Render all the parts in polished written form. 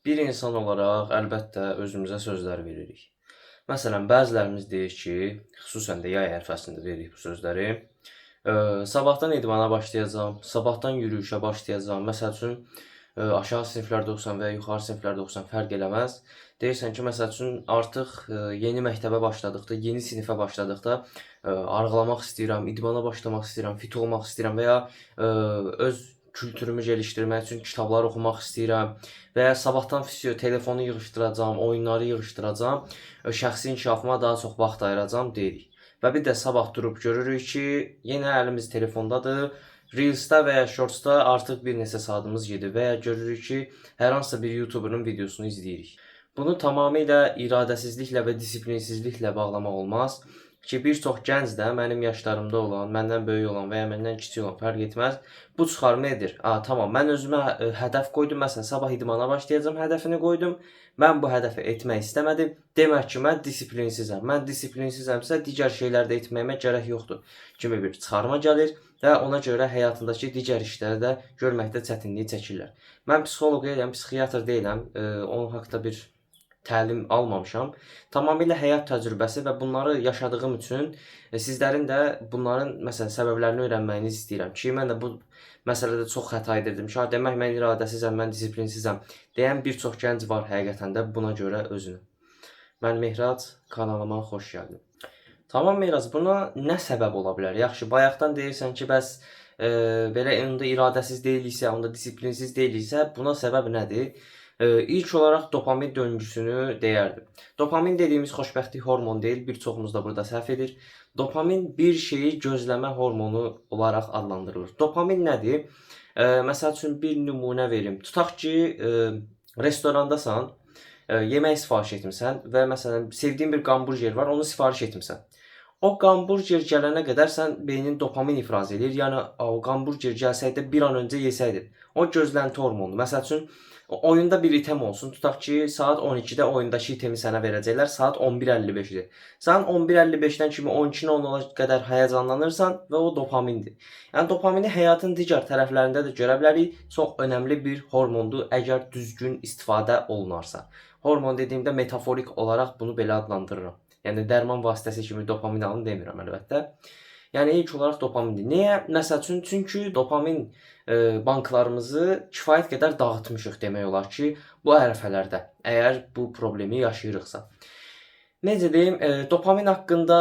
Bir insan olaraq əlbəttə özümüzə sözlər veririk. Məsələn, bəzilərimiz deyir ki, xüsusən də yay ərfəsində deyirik bu sözləri. Sabahdan idmana başlayacağam, sabahdan yürüyüşə başlayacağam. Məsəl üçün, aşağı siniflərdə oxusan və ya yuxarı siniflərdə oxusan fərq eləməz. Deyirsən ki, məsəl üçün, artıq yeni məktəbə başladıqda, yeni sinifə başladıqda arıqlamaq istəyirəm, idmana başlamaq istəyirəm, fit olmaq istəyirəm və ya öz kültürümü gelişdirmək üçün kitablar oxumaq istəyirəm və ya sabahdan telefonu yığışdıracağam, oyunları yığışdıracağam, şəxsi inkişafıma daha çox vaxt ayıracağam deyirik. Və bir də sabah durub görürük ki, yenə əlimiz telefondadır. Reels'da və ya Shorts'da artıq bir neçə saatımız gedir və ya görürük ki, hər hansısa bir YouTuber'ın videosunu izləyirik. Bunu tamamilə iradəsizliklə və disiplinsizliklə bağlamaq olmaz ki, bir çox gənc də mənim yaşlarımda olan, məndən böyük olan və ya məndən kiçik olan fərq etməz. Bu çıxarma edir. Tamam, mən özümə hədəf qoydum, məsələn, sabah idmana başlayacağam hədəfini qoydum. Mən bu hədəfi etmək istəmədim. Demək ki, mən disiplinsizəm. Mən disiplinsizəmsə, digər şeylərdə etməyimə gərək yoxdur kimi bir çıxarma gəlir və ona görə həyatındakı digər işləri də görməkdə çətinlik çəkirlər. Mən psixoloq deyiləm, psixiatr deyiləm, onun haqqında bir təlim almamışam. Tamamilə həyat təcrübəsi və bunları yaşadığım üçün sizlərin də bunların məsələn səbəblərini öyrənməyinizi istəyirəm ki, mən də bu məsələdə çox xəta edirdim ki, demək mən iradəsizəm, mən disiplinsizəm deyən bir çox gənc var həqiqətən də buna görə özünü. Mən Mehrac, kanalıma xoş gəldin. Tamam Mehrac, buna nə səbəb ola bilər? Yaxşı, bayaqdan deyirsən ki, bəs belə onda iradəsiz deyiliksə, onda disiplinsiz deyiliksə, buna səbəb nədir? İlk olaraq dopamin döngüsünü deyərdim. Dopamin dediyimiz xoşbəxtlik hormonu deyil, bir çoxumuz da burada səhv edir. Dopamin bir şeyi gözləmə hormonu olaraq adlandırılır. Dopamin nədir? Məsəl üçün bir nümunə verim. Tutaq ki, restorandasan, yemək sifariş etmisən və məsələn sevdiyin bir qamburger var, onu sifariş etmisən. O qamburger gələnə qədər sən beynin dopamin ifraz edir. Yəni o qamburger gəlsəydə bir an öncə yesəydin. O gözlənti hormonudur. Məsəl üçün oyunda bir item olsun. Tutaq ki, saat 12-də oyundakı itemi sənə verəcəklər. Saat 11:55-dir. Sən 11:55-dən kimi 12:10-a qədər həyəcanlanırsan və o dopamindir. Yəni dopamini həyatın digər tərəflərində də görə bilərik. Çox önəmli bir hormondur əgər düzgün istifadə olunarsa. Hormon dediyimdə metaforik olaraq bunu belə adlandırıram. Yəni dərman vasitəsi kimi dopamin alın demirəm əlbəttə. Yəni ilk olaraq dopamindir. Niyə? Məsəl üçün, çünki dopamin banklarımızı kifayət qədər dağıtmışıq demək olar ki, bu ərəfələrdə, əgər bu problemi yaşayırıqsa. Necə deyim, dopamin haqqında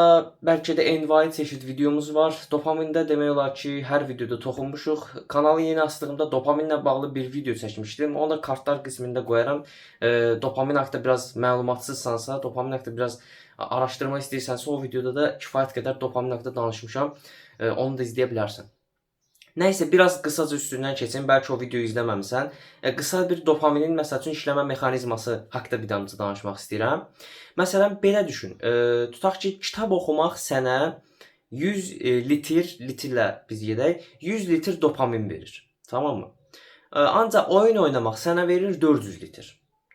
bəlkə də envai çeşid videomuz var. Dopamində demək olar ki, hər videoda toxunmuşuq. Kanalı yeni açdığımda dopaminlə bağlı bir video çəkmişdim. Onu da kartlar qismində qoyaram. Dopamin haqqında biraz məlumatsızsansa, dopamin haqqında biraz araşdırma istəyirsənsə, o videoda da kifayət qədər dopamin haqqında danışmışam. Onu da izləyə bilərsən. Nəysə, biraz qısaca üstündən keçim, bəlkə o videoyu izləməmisən. Qısa bir dopaminin məsəl üçün işləmə mexanizması haqqında bir damcı danışmaq istəyirəm. Məsələn, belə düşün, tutaq ki, kitab oxumaq sənə 100 litrlə biz gedək, 100 litr dopamin verir, tamam mı? Ancaq oyun oynamaq sənə verir 400 litr.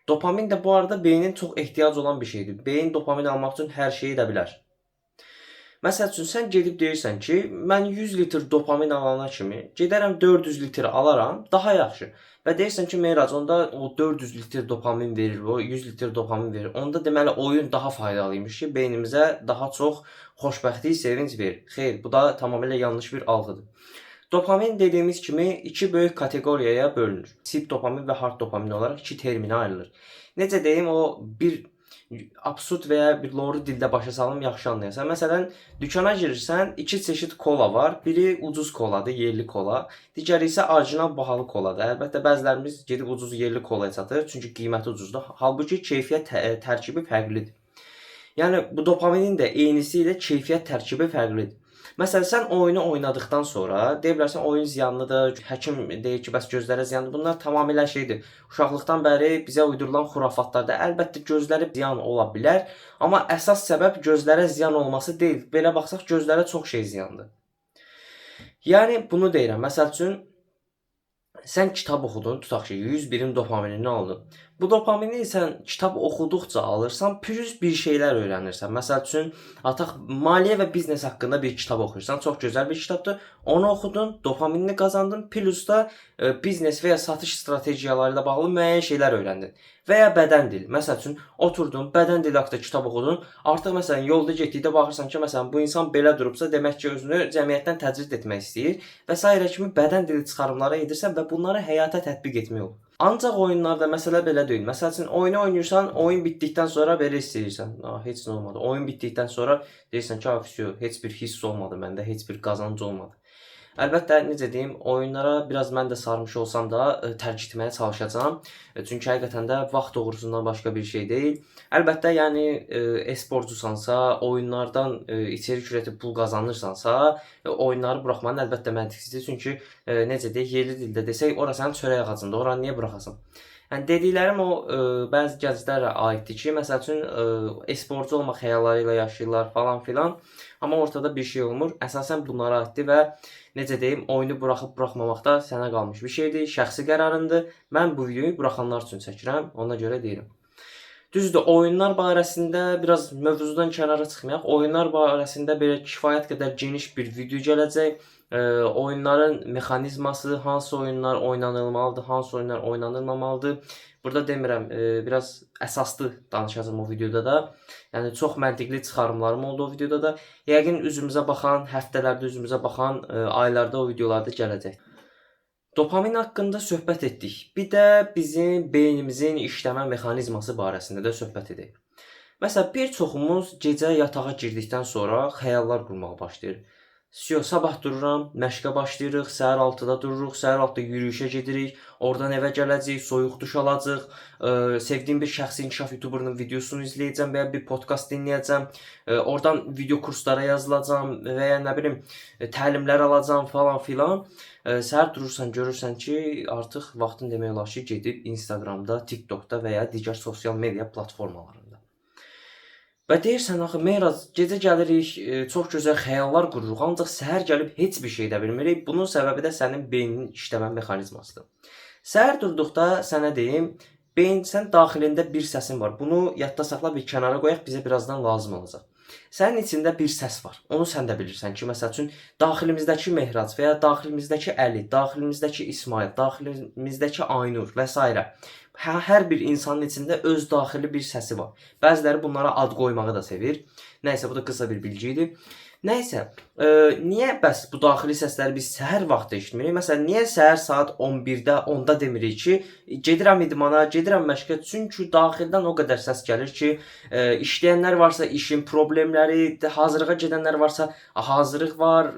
Dopamin də bu arada beynin çox ehtiyac olan bir şeydir. Beyin dopamin almaq üçün hər şeyi edə bilər. Məsəl üçün, sən gedib deyirsən ki, mən 100 litr dopamin alana kimi gedərəm 400 litr alaram, daha yaxşı. Və deyirsən ki, Mehrac, onda o 400 litr dopamin verir, o 100 litr dopamin verir. Onda deməli oyun daha faydalıymış ki, beynimizə daha çox xoşbəxtlik, sevinc verir. Xeyr, bu da tamamilə yanlış bir algıdır. Dopamin dediyimiz kimi iki böyük kateqoriyaya bölünür. Sip dopamin və hard dopamin olaraq iki terminə ayrılır. Necə deyim, o bir absurd və ya bir loru dildə başa salım, yaxşı anlayasan. Məsələn, dükana girirsən, iki çeşid kola var. Biri ucuz koladır, yerli kola. Digəri isə orijinal bahalı koladır. Əlbəttə, bəzilərimiz gedib ucuz yerli kolaya çatır, çünki qiyməti ucuzdur. Halbuki keyfiyyət tərkibi fərqlidir. Yəni, bu dopaminin də eynisi ilə keyfiyyət tərkibi fərqlidir. Məsələn, sən oyunu oynadıqdan sonra deyə bilərsən oyun ziyanlıdır, həkim deyir ki, bəs gözlərə ziyandır. Bunlar tamamilə şeydir. Uşaqlıqdan bəri bizə uydurulan xurafatlardır. Əlbəttə gözlərə ziyan ola bilər, amma əsas səbəb gözlərə ziyan olması deyil. Belə baxsaq gözlərə çox şey ziyandır. Yəni bunu deyirəm. Məsəl üçün sən kitab oxudun, tutaq ki, 101-in dopaminini aldın. Bu dopamini sən kitab oxuduqca alırsan, pürüz bir şeylər öyrənirsən. Məsəl üçün, ataq maliyyə və biznes haqqında bir kitab oxuyursan, çox gözəl bir kitabdır. Onu oxudun, dopaminini qazandın, plus da biznes və ya satış strategiyaları ilə bağlı müəyyən şeylər öyrəndin. Və ya bədən dili. Məsəl üçün, oturdun, bədən dili haqqında kitab oxudun. Artıq məsələn yolda getdikdə baxırsan ki, məsələn bu insan belə durubsa, demək ki, özünü cəmiyyətdən təcrid etmək istəyir və sairə kimi bədən dili çıxarımları edirsən və bunları həyata tətbiq etmək olur. Ancaq oyunlarda məsələ belə deyil. Məsəl üçün oyunu oynayırsan, oyun bitdikdən sonra belə istəyirsən. Heç nə olmadı. Oyun bitdikdən sonra deyirsən ki, vəsiyo, heç bir hiss olmadı məndə, heç bir qazanc olmadı. Əlbəttə, necə deyim, oyunlara biraz mən də sarmış olsam da tərk etməyə çalışacağam. Çünki həqiqətən də vaxt doğrusundan başqa bir şey deyil. Əlbəttə, yəni e-sporcusansa, oyunlardan içerik üretib pul qazanırsansa, oyunları buraxmanın əlbəttə məntiqsizdir. Çünki necə deyək, yerli dildə desək, ora sənin çörək ağacındır. Oranı niyə buraxasan? Yəni dediklərim o bəzi gənclərə aiddir ki, məsəl üçün e-sporcu olmaq xəyalları ilə yaşayırlar falan filan. Amma ortada bir şey olmur. Əsasən bunlara aiddir və necə deyim, oyunu buraxıb buraxmamaq da sənə qalmış bir şeydir, şəxsi qərarındır. Mən bu videoyu buraxanlar üçün çəkirəm, ona görə deyirəm. Düzdür, oyunlar barəsində biraz mövzudan kənara çıxmayaq. Oyunlar barəsində belə kifayət qədər geniş bir video gələcək. Oyunların mexanizması, hansı oyunlar oynanılmalıdır, hansı oyunlar oynanılmamalıdır. Burada demirəm, biraz əsaslı danışacağım o videoda da. Yəni çox məntiqli çıxarımlarım oldu o videoda da. Yəqin üzümüzə baxan, həftələrdə üzümüzə baxan, aylarda o videolarda gələcək. Dopamin haqqında söhbət etdik. Bir də bizim beynimizin işləmə mexanizması barəsində də söhbət edək. Məsələn, bir çoxumuz gecə yatağa girdikdən sonra xəyallar qurmağa başlayır. Sabah dururam, məşqə başlayırıq, səhər 6-da dururuq, səhər 6-da yürüyüşə gedirik, oradan evə gələcəyik, soyuq duş alacağıq, sevdiyim bir şəxsi inkişaf youtuberının videosunu izləyəcəm və ya bir podkast dinləyəcəm, oradan video kurslara yazılacam və ya nə bilim təlimlər alacam falan filan. Səhər durursan, görürsən ki, artıq vaxtın demək olar ki, gedib Instagramda, TikTokda və ya digər sosial media platformalarında. Və deyirsən, axı Meyraz, gecə gəlirik, çox gözəl xəyallar qururuq, ancaq səhər gəlib heç bir şey də bilmirik. Bunun səbəbi də sənin beyninin işləmə mexanizmasıdır. Səhər durduqda sənə deyim, sən daxilində bir səsin var. Bunu yadda saxla, bir kənara qoyaq, bizə birazdan lazım olacaq. Sənin içində bir səs var. Onu sən də bilirsən ki, məsəl üçün, daxilimizdəki Mehraz və ya daxilimizdəki Əli, daxilimizdəki İsmail, daxilimizdəki Aynur və s. Hər bir insanın içində öz daxili bir səsi var. Bəziləri bunlara ad qoymağı da sevir. Nəysə, bu da qısa bir bilgi idi. Nəysə, niyə bəs bu daxili səsləri biz səhər vaxtı eşitmirik? Məsələn, niyə səhər saat 11-də, 10-da demirik ki, gedirəm idmana, gedirəm məşqə? Çünki daxildən o qədər səs gəlir ki, işləyənlər varsa işin problemləri, hazırlığa gedənlər varsa hazırlıq var,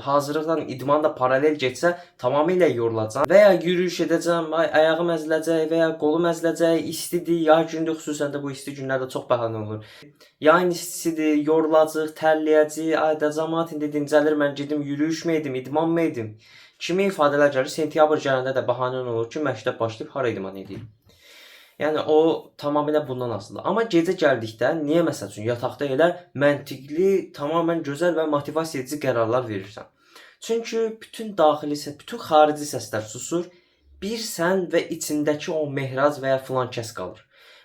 hazırlıqdan idman da paralel getsə tamamilə yorulacaq. Və ya yürüyüş edəcəm, ayağım əziləcək və ya qolum əziləcək, istidir, yay gündür, xüsusən də bu isti günlərdə çox bəhanə olur. Yayın istisidir, yorulacaq, tərləyəcək, ayda cəmaət indi dincəlir, mən gedim yürüyüşmə edim, idman mı edim? Kimi ifadələr gəlir, sentyabr gələndə də bəhanə olur ki, məktəb başlayıb hara idman edir. Yəni o tamamilə bundan asılıdır. Amma gecə gəldikdə niyə məsəl üçün yataqda elə məntiqli, tamamilə gözəl və motivasiya edici qərarlar verirsən? Çünki bütün daxili, bütün xarici səslər susur. Bir sən və içindəki o Mehraz və ya filan kəs qalır.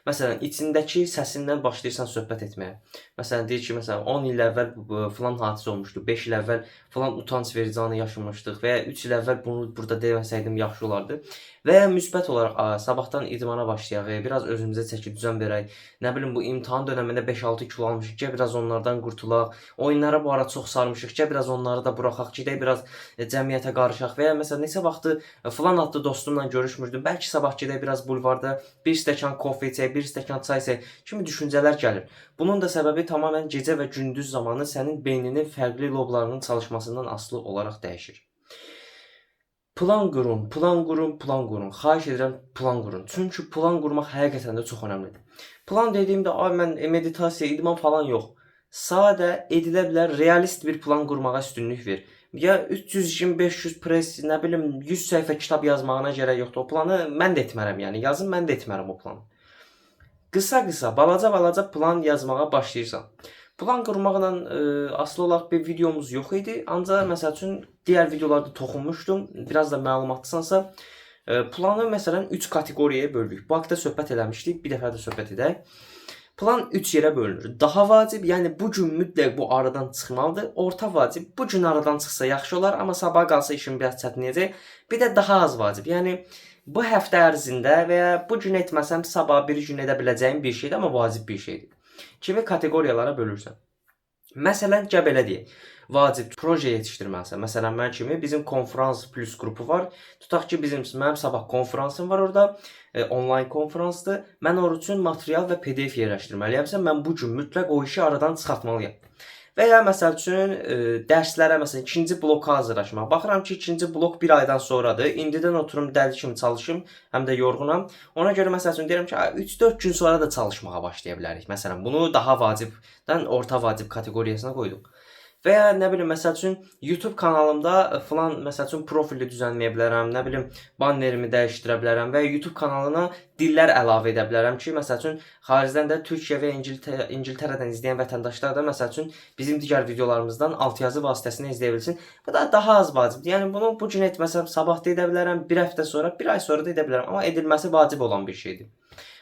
Məsələn, içindəki səsindən başlayırsan söhbət etməyə. Məsələn, deyir ki, məsələn, 10 il əvvəl filan hadisə olmuşdu, 5 il əvvəl filan utanc verici anı yaşamışdıq və ya 3 il əvvəl bunu burada deməsəydim yaxşı olardı. Və ya müsbət olaraq sabahdan idmana başlayaq, biraz özümüzə çəkib düzən verək. Nə bilim, bu imtahan dönəmində 5-6 kilo almışıq ki, biraz onlardan qurtulaq. Oyunlara bu ara çox sarmışıq ki, biraz onları da buraxaq ki, biraz cəmiyyətə qarışaq. Və ya məsələn, neçə vaxtı filan adlı dostumla görüşmürdüm. Bəlkə sabah gedək biraz bulvarda bir stəkan kofe içək, bir stəkan çay içək kimi düşüncələr gəlir. Bunun da səbəbi tamamilə gecə və gündüz zamanı sənin beyninin fərqli loblarının çalışmasından asılı olaraq dəyişir. Plan qurun, plan qurun, plan qurun. Xahiş edirəm, plan qurun. Çünki plan qurmaq həqiqətən də çox önəmlidir. Plan dediyimdə, mən meditasiya, idman falan yox. Sadə, edilə bilər, realist bir plan qurmağa üstünlük ver. Ya 300-500 press, nə bilim, 100 səhifə kitab yazmağına gərək yoxdur. O planı mən də etmərəm, yəni yazın, mən də etmərəm o planı. Qısa-qısa, balaca plan yazmağa başlayırsan. Plan qurmaqla asılı olaraq bir videomuz yox idi. Ancaq məsəl üçün digər videolarda toxunmuşdum. Biraz da məlumatlısansa, Planı məsələn 3 kateqoriyaya bölürük. Bu haqqda söhbət eləmişdik, bir dəfə də söhbət edək. Plan 3 yerə bölünür. Daha vacib, yəni bu gün mütləq bu aradan çıxmalıdır. Orta vacib, bu gün aradan çıxsa yaxşı olar, amma sabah qalsa işin biraz çətinləyəcək. Bir də daha az vacib, yəni bu həftə ərzində və ya bu gün etməsəm sabah bir gün edə biləcəyim bir şeydir, amma vacib bir şeydir. Kimi kateqoriyalara bölürsən. Məsələn, gəl belə deyək. Vacib proje yetişdirməlisən. Məsələn, mən kimi bizim konferans plus qrupu var. Tutaq ki, mənim sabah konferansım var orada. Onlayn konferansdır. Mən onun üçün material və PDF yerləşdirməliyəmsə, mən bu gün mütləq o işi aradan çıxartmalıyam. Və ya məsəl üçün dərslərə məsələn ikinci bloka hazırlaşmaq. Baxıram ki, ikinci blok bir aydan sonradır. İndidən oturum dəli kimi çalışım, həm də yorğunam. Ona görə məsəl üçün deyirəm ki, 3-4 gün sonra da çalışmağa başlaya bilərik. Məsələn, bunu daha vacibdən orta vacib kateqoriyasına qoyduq. Və ya nə bilim məsəl üçün YouTube kanalımda falan məsəl üçün profili düzənləyə bilərəm, nə bilim bannerimi dəyişdirə bilərəm və ya YouTube kanalına dillər əlavə edə bilərəm ki, məsəl üçün xaricdən də Türkiyə və İngiltərədən izləyən vətəndaşlar da məsəl üçün bizim digər videolarımızdan altyazı vasitəsilə izləyə bilsin. Bu da daha az vacibdir. Yəni bunu bu gün etməsəm sabah da edə bilərəm, bir həftə sonra, bir ay sonra da edə bilərəm, amma edilməsi vacib olan bir şeydir.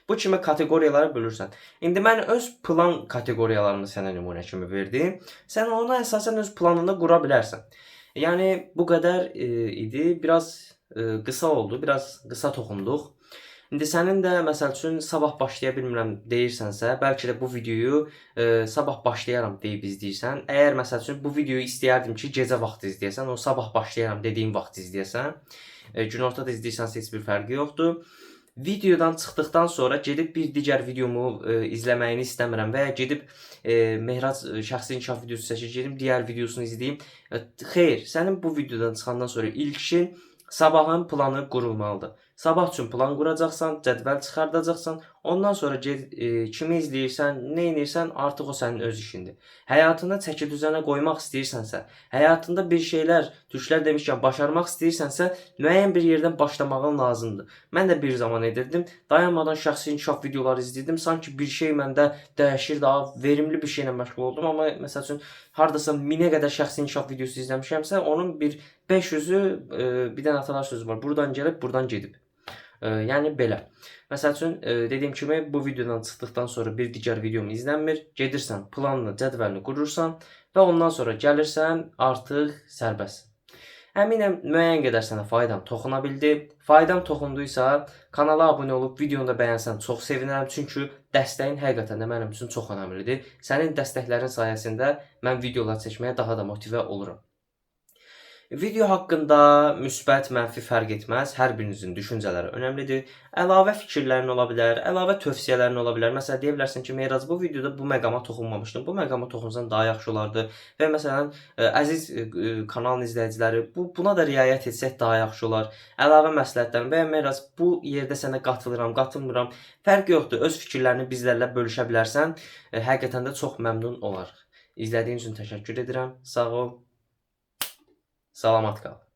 Bu kimi kateqoriyalara bölürsən. İndi mən öz plan kateqoriyalarını sənə nümunə kimi verdim. Sən ona əsasən öz planını qura bilərsən. Yəni bu qədər idi. Biraz qısa oldu, biraz qısa toxunduq. İndi sənin də məsəl üçün sabah başlaya bilmirəm deyirsənsə, bəlkə də bu videoyu sabah başlayaram deyib izləyirsən. Əgər məsəl üçün bu videoyu istəyərdim ki, gecə vaxtı izləyəsən, o sabah başlayaram dediyim vaxt izləyəsən, günortada izləyirsənsə heç bir fərqi yoxdur. Videodan çıxdıqdan sonra gedib bir digər videomu izləməyini istəmirəm və ya gedib Mehraz şəxsi inkişaf videosu seçib gedim digər videosunu izləyim. Xeyr, sənin bu videodan çıxandan sonra ilk işin sabahın planı qurulmalıdır. Sabah üçün plan quracaqsan, cədvəl çıxardacaqsan, ondan sonra kimi izləyirsən, nə edirsən, artıq o sənin öz işindir. Həyatını çəki düzənə qoymaq istəyirsənsə, həyatında bir şeylər, türklər demişkən, başarmaq istəyirsənsə, müəyyən bir yerdən başlamağın lazımdır. Mən də bir zaman edirdim, dayanmadan şəxsi inkişaf videoları izləyirdim, sanki bir şey məndə dəyişir, daha verimli bir şeylə məşğul oldum, amma məsəl üçün, hardasa 1000-ə qədər şəxsi inkişaf videosu izləmişəmsə, onun bir 500-ü, bir dənə atalar sözü var, buradan gəlib, buradan gedib. Yəni belə. Məsəl üçün dediyim kimi bu videodan çıxdıqdan sonra bir digər videom izlənmir. Gedirsən, planını, cədvəlini qurursan və ondan sonra gəlirsən artıq sərbəst. Əminəm müəyyən qədər sənə faydam toxuna bildi. Faydam toxunduysa kanala abunə olub videonu da bəyənsən çox sevinərəm. Çünki dəstəyin həqiqətən də mənim üçün çox önəmlidir. Sənin dəstəklərin sayəsində mən videolar çəkməyə daha da motivə oluram. Video haqqında müsbət, mənfi fərq etməz. Hər birinizin düşüncələri önəmlidir. Əlavə fikirlərin ola bilər, əlavə tövsiyələrin ola bilər. Məsələn, deyə bilərsən ki, Mehraz, bu videoda bu məqama toxunmamışdım. Bu məqama toxunsan daha yaxşı olardı. Və məsələn, əziz kanalın izləyiciləri, buna da riayət etsək daha yaxşı olar. Əlavə məsləhətlərin və ya Mehraz, bu yerdə sənə qatılıram, qatılmıram. Fərqi yoxdur. Öz fikirlərini bizlərlə bölüşə bilərsən. Həqiqətən də çox məmnun olarıq. İzlədiyin üçün təşəkkür edirəm. Sağ ol. Salamat qal.